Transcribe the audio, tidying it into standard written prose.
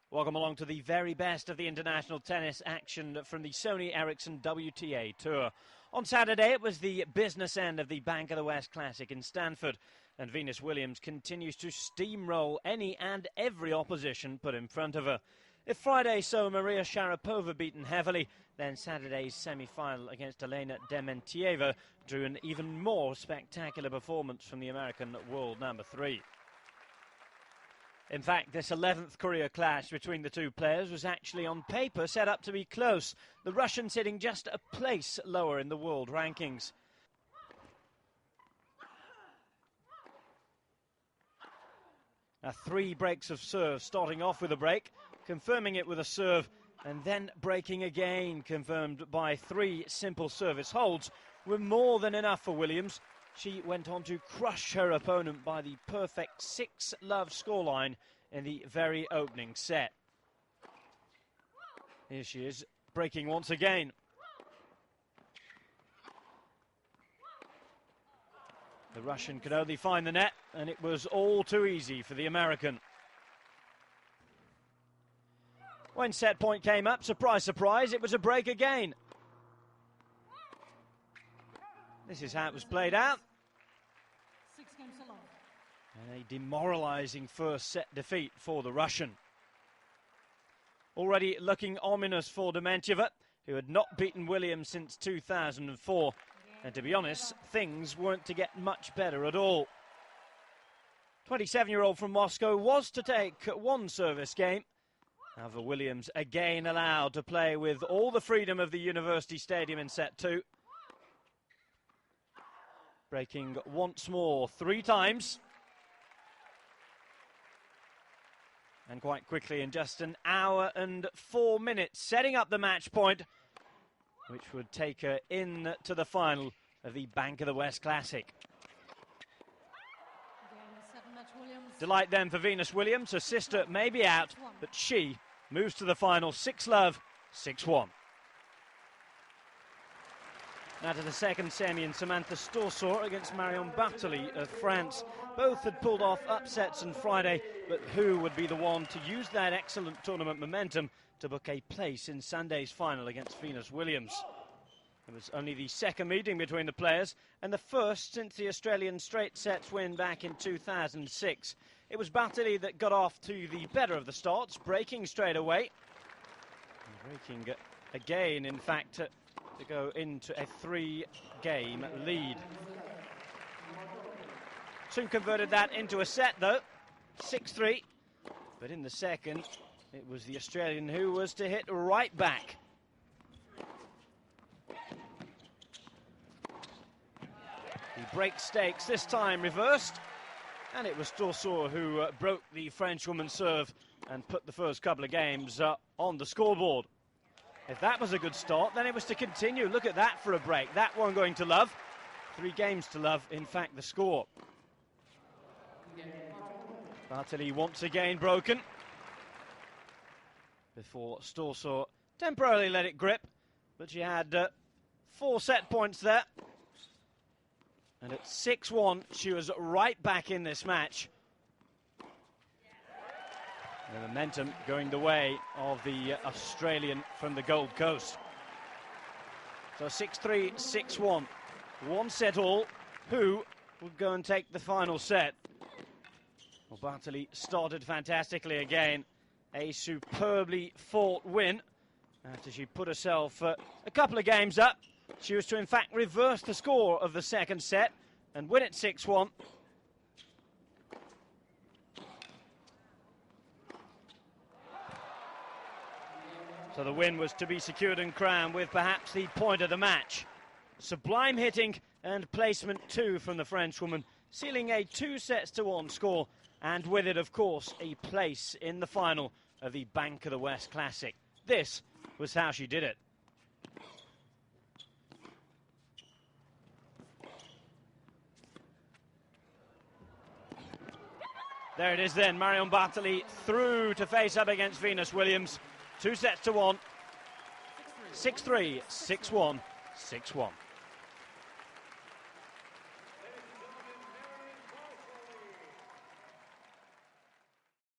Welcome along to the very best of the international tennis action from the Sony Ericsson WTA Tour. On Saturday, it was the business end of the Bank of the West Classic in Stanford, and Venus Williams continues to steamroll any and every opposition put in front of her. If Friday saw Maria Sharapova beaten heavily, then Saturday's semi-final against Elena Dementieva drew an even more spectacular performance from the American world number 3. In fact, this 11th career clash between the two players was actually on paper set up to be close, the Russian sitting just a place lower in the world rankings. Now, 3 breaks of serve, starting off with a break, confirming it with a serve, and then breaking again, confirmed by 3 simple service holds, were more than enough for Williams. She went on to crush her opponent by the perfect 6-love scoreline in the very opening set. Here she is, breaking once again. The Russian could only find the net, and it was all too easy for the American. When set point came up, surprise, surprise, it was a break again. This is how it was played out. 6 games alone. And a demoralising first set defeat for the Russian. Already looking ominous for Dementieva, who had not beaten Williams since 2004. And to be honest, things weren't to get much better at all. 27-year-old from Moscow was to take one service game. However, Williams again allowed to play with all the freedom of the University Stadium in set 2. Breaking once more 3 times. And quite quickly, in just an hour and 4 minutes, setting up the match point, which would take her in to the final of the Bank of the West Classic. Delight then for Venus Williams. Her sister may be out, but she moves to the final 6-love, 6-1. Now to the second semi in Samantha Storsor against Marion Bartoli of France. Both had pulled off upsets on Friday, but who would be the one to use that excellent tournament momentum to book a place in Sunday's final against Venus Williams? It was only the second meeting between the players, and the first since the Australian straight sets win back in 2006. It was Bartoli that got off to the better of the starts, breaking straight away. Breaking again, in fact, to go into a 3-game lead. Soon converted that into a set, though, 6-3. But in the second, it was the Australian who was to hit right back. The break stakes this time reversed, and it was Storsor who broke the Frenchwoman's serve and put the first couple of games on the scoreboard. If that was a good start, then it was to continue. Look at that for a break. That one going to love. 3 games to love, in fact, the score. Bartoli once again broken before Storsor temporarily let it grip, but she had 4 set points there. And at 6-1, she was right back in this match. The momentum going the way of the Australian from the Gold Coast. So 6-3, 6-1. 1 set all. Who will go and take the final set? Well, Bartoli started fantastically again. A superbly fought win after she put herself a couple of games up. She was to, in fact, reverse the score of the second set and win it 6-1. So the win was to be secured and crowned with perhaps the point of the match. Sublime hitting and placement 2 from the Frenchwoman, sealing a 2-1 score, and with it, of course, a place in the final of the Bank of the West Classic. This was how she did it. There it is then, Marion Bartoli through to face up against Venus Williams. 2-1, 6-3, 6-1, 6-1.